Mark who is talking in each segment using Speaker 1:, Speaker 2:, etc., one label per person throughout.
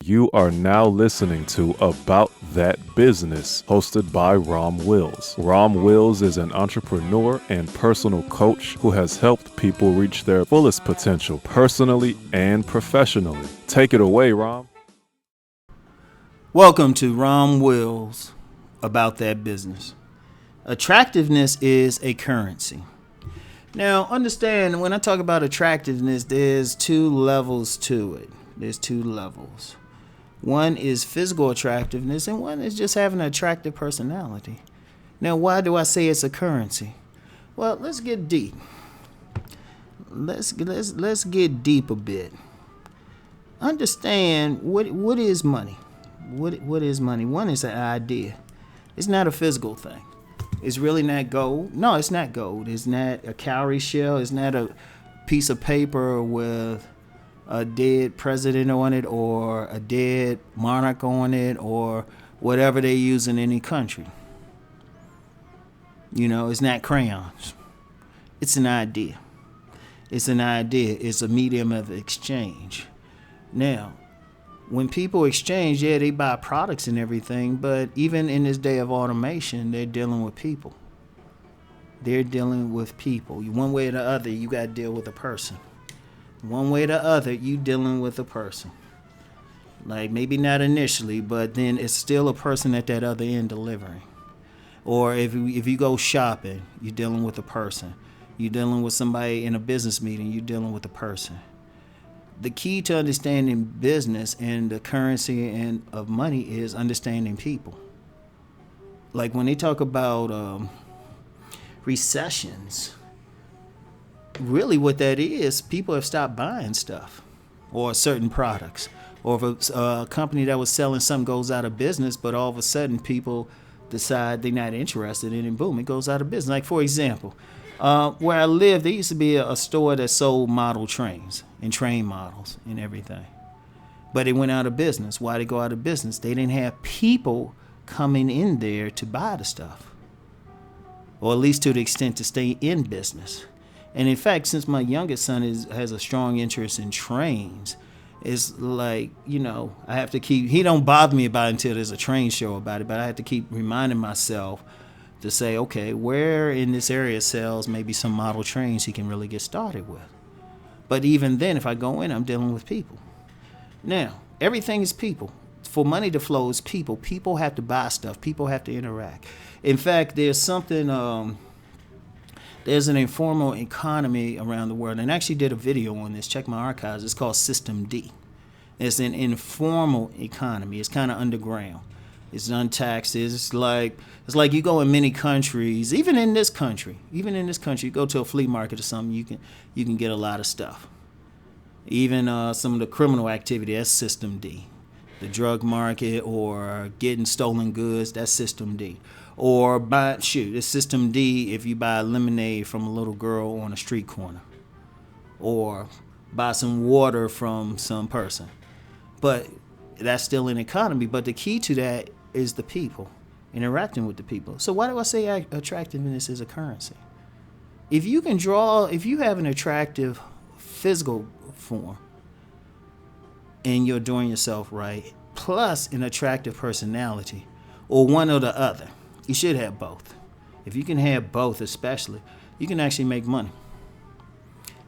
Speaker 1: You are now listening to About That Business, hosted by Rom Wills. Rom Wills is an entrepreneur and personal coach who has helped people reach their fullest potential personally and professionally. Take it away, Rom.
Speaker 2: Welcome to Rom Wills, About That Business. Attractiveness is a currency. Now, understand, when I talk about attractiveness, there's two levels to it. There's two levels. One is physical attractiveness, and one is just having an attractive personality. Now, why do I say it's a currency? Well, let's get deep. Let's get deep a bit. Understand what is money. What is money? One is an idea. It's not a physical thing. It's really not gold. No, it's not gold. It's not a cowrie shell. It's not a piece of paper with a dead president on it or a dead monarch on it or whatever they use in any country. You know, it's not crayons. It's an idea. It's an idea. It's a medium of exchange. Now, when people exchange, yeah, they buy products and everything, but even in this day of automation, they're dealing with people. They're dealing with people. One way or the other, you got to deal with a person. One way or the other, you dealing with a person. Like, maybe not initially, but then it's still a person at that other end delivering. Or if you go shopping, you're dealing with a person. You're dealing with somebody in a business meeting, you're dealing with a person. The key to understanding business and the currency and of money is understanding people. Like when they talk about recessions, really what that is, people have stopped buying stuff or certain products. Or if a company that was selling something goes out of business, but all of a sudden people decide they're not interested in it, and boom, it goes out of business. Like, for example, where I lived, there used to be a store that sold model trains and train models and everything. But it went out of business. Why did it go out of business? They didn't have people coming in there to buy the stuff. Or at least to the extent to stay in business. And in fact, since my youngest son has a strong interest in trains, it's like, you know, I have to keep, he don't bother me about it until there's a train show about it, but I have to keep reminding myself to say, okay, where in this area sells maybe some model trains he can really get started with. But even then, if I go in, I'm dealing with people. Now, everything is people. For money to flow is people. People have to buy stuff. People have to interact. In fact, there's something, there's an informal economy around the world, and I actually did a video on this. Check my archives. It's called System D. It's an informal economy. It's kind of underground. It's untaxed. It's like you go in many countries, even in this country, you go to a flea market or something, you can get a lot of stuff. Even some of the criminal activity, that's System D. The drug market or getting stolen goods, that's System D. Or it's System D if you buy lemonade from a little girl on a street corner. Or buy some water from some person. But that's still an economy. But the key to that is the people, interacting with the people. So why do I say attractiveness is a currency? If you have an attractive physical form and you're doing yourself right, plus an attractive personality, or one or the other, you should have both. If you can have both, especially, you can actually make money.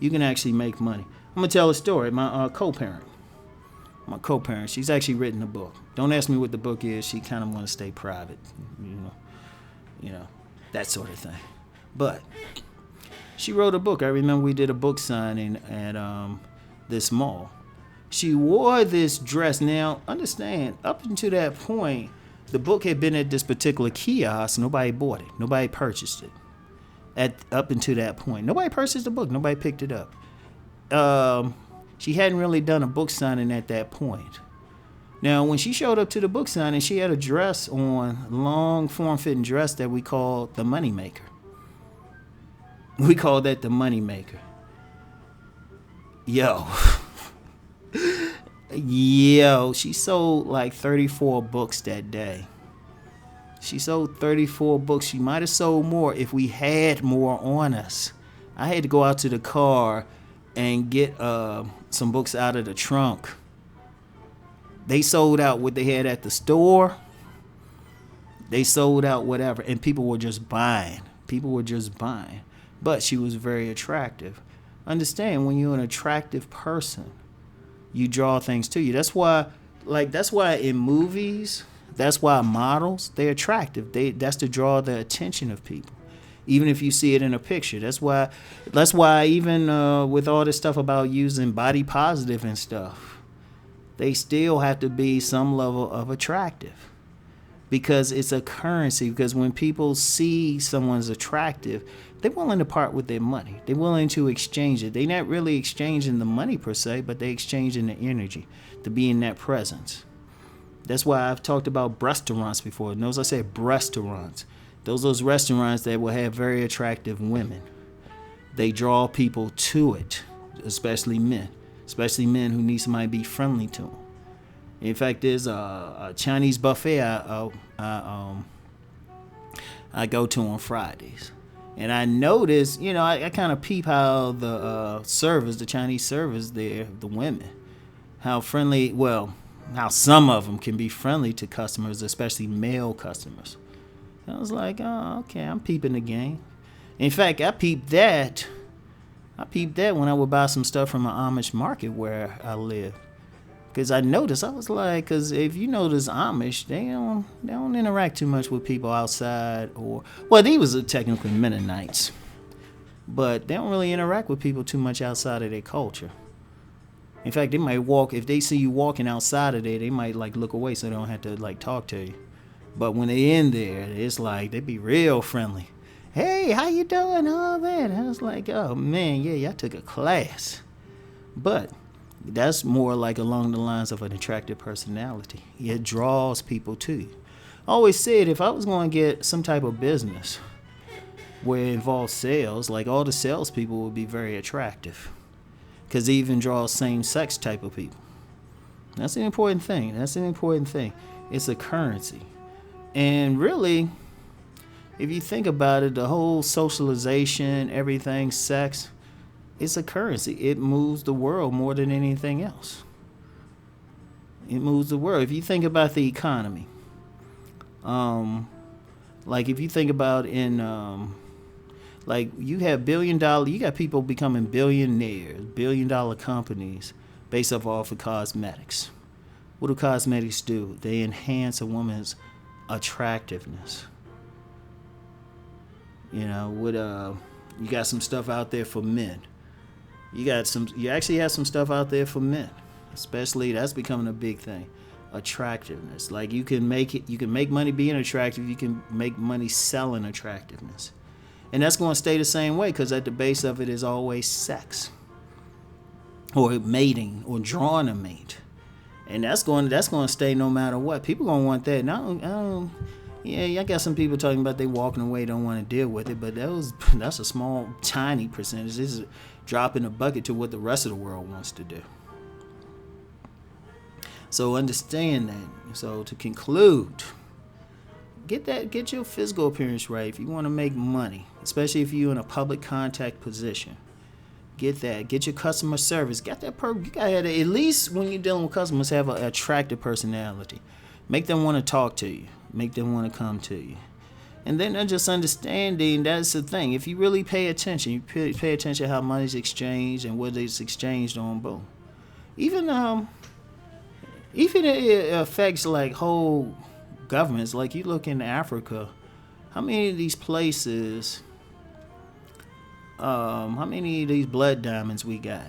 Speaker 2: I'm going to tell a story. My co-parent, she's actually written a book. Don't ask me what the book is. She kind of want to stay private, you know, that sort of thing. But she wrote a book. I remember we did a book signing at this mall. She wore this dress. Now, understand, up until that point, the book had been at this particular kiosk. Nobody bought it. Nobody purchased it. Up until that point, nobody purchased the book. Nobody picked it up. She hadn't really done a book signing at that point. Now, when she showed up to the book signing, she had a dress on, long form-fitting dress that we called the Money Maker. We called that the Money Maker. Yo, she sold like 34 books that day. She sold 34 books. She might have sold more if we had more on us. I had to go out to the car and get some books out of the trunk They sold out what they had at the store. They sold out whatever, and people were just buying. People were just buying. But she was very attractive. Understand, when you're an attractive person, you draw things to you. That's why in movies, that's why models, they're attractive. That's to draw the attention of people. Even if you see it in a picture. That's why even with all this stuff about using body positive and stuff, they still have to be some level of attractive. Because it's a currency. Because when people see someone's attractive, they're willing to part with their money. They're willing to exchange it. They're not really exchanging the money per se, but they're exchanging the energy to be in that presence. That's why I've talked about restaurants before. Notice I said restaurants. Those restaurants that will have very attractive women. They draw people to it, especially men who need somebody to be friendly to them. In fact, there's a Chinese buffet I go to on Fridays. And I noticed, I kind of peep how the Chinese servers there, the women, how friendly, how some of them can be friendly to customers, especially male customers. And I was like, oh, okay, I'm peeping the game. In fact, I peeped that when I would buy some stuff from an Amish market where I live. Because I noticed, I was like, because if you notice Amish, they don't interact too much with people outside, these was technically Mennonites, but they don't really interact with people too much outside of their culture. In fact, they might if they see you walking outside of there, they might look away so they don't have to talk to you. But when they in there, it's they be real friendly. Hey, how you doing? All that. I was like, oh man, yeah, I took a class. But that's more along the lines of an attractive personality. It draws people to you. I always said if I was going to get some type of business where it involves sales, all the salespeople would be very attractive. Because they even draw same-sex type of people. That's an important thing. It's a currency. And really, if you think about it, the whole socialization, everything, sex, it's a currency. It moves the world more than anything else. It moves the world. If you think about the economy, if you think about you have you got people becoming billionaires, $1 billion companies based off of cosmetics. What do cosmetics do? They enhance a woman's attractiveness. You got some stuff out there for men. You actually have some stuff out there for men, especially that's becoming a big thing. Attractiveness. You can make money being attractive. You can make money selling attractiveness. And that's going to stay the same way because at the base of it is always sex or mating or drawing a mate. And that's going to stay no matter what. People going to want that. Now, I got some people talking about they walking away, don't want to deal with it, but that's a small, tiny percentage. This is a drop in the bucket to what the rest of the world wants to do. So understand that. So to conclude, get your physical appearance right if you want to make money, especially if you're in a public contact position. Get that. Get your customer service. Got that. You got to, at least when you're dealing with customers, have an attractive personality. Make them want to talk to you. Make them want to come to you. And then just understanding that's the thing. If you really pay attention, you pay attention to how money's exchanged and what it's exchanged on, boom. Even it affects whole governments. You look in Africa, how many of these places, how many of these blood diamonds we got?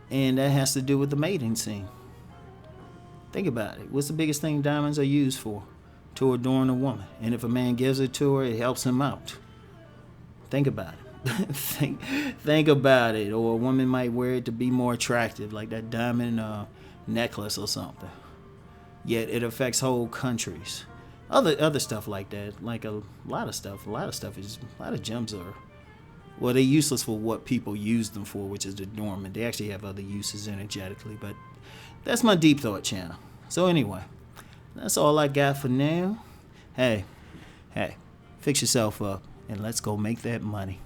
Speaker 2: And that has to do with the mating scene. Think about it. What's the biggest thing diamonds are used for? To adorn a woman. And if a man gives it to her, it helps him out. Think about it. think about it. Or a woman might wear it to be more attractive, like that diamond necklace or something. Yet it affects whole countries. Other stuff like that, a lot of stuff. A lot of gems are, they're useless for what people use them for, which is adornment. They actually have other uses energetically, but that's my deep thought channel. So anyway, that's all I got for now. Hey, fix yourself up and let's go make that money.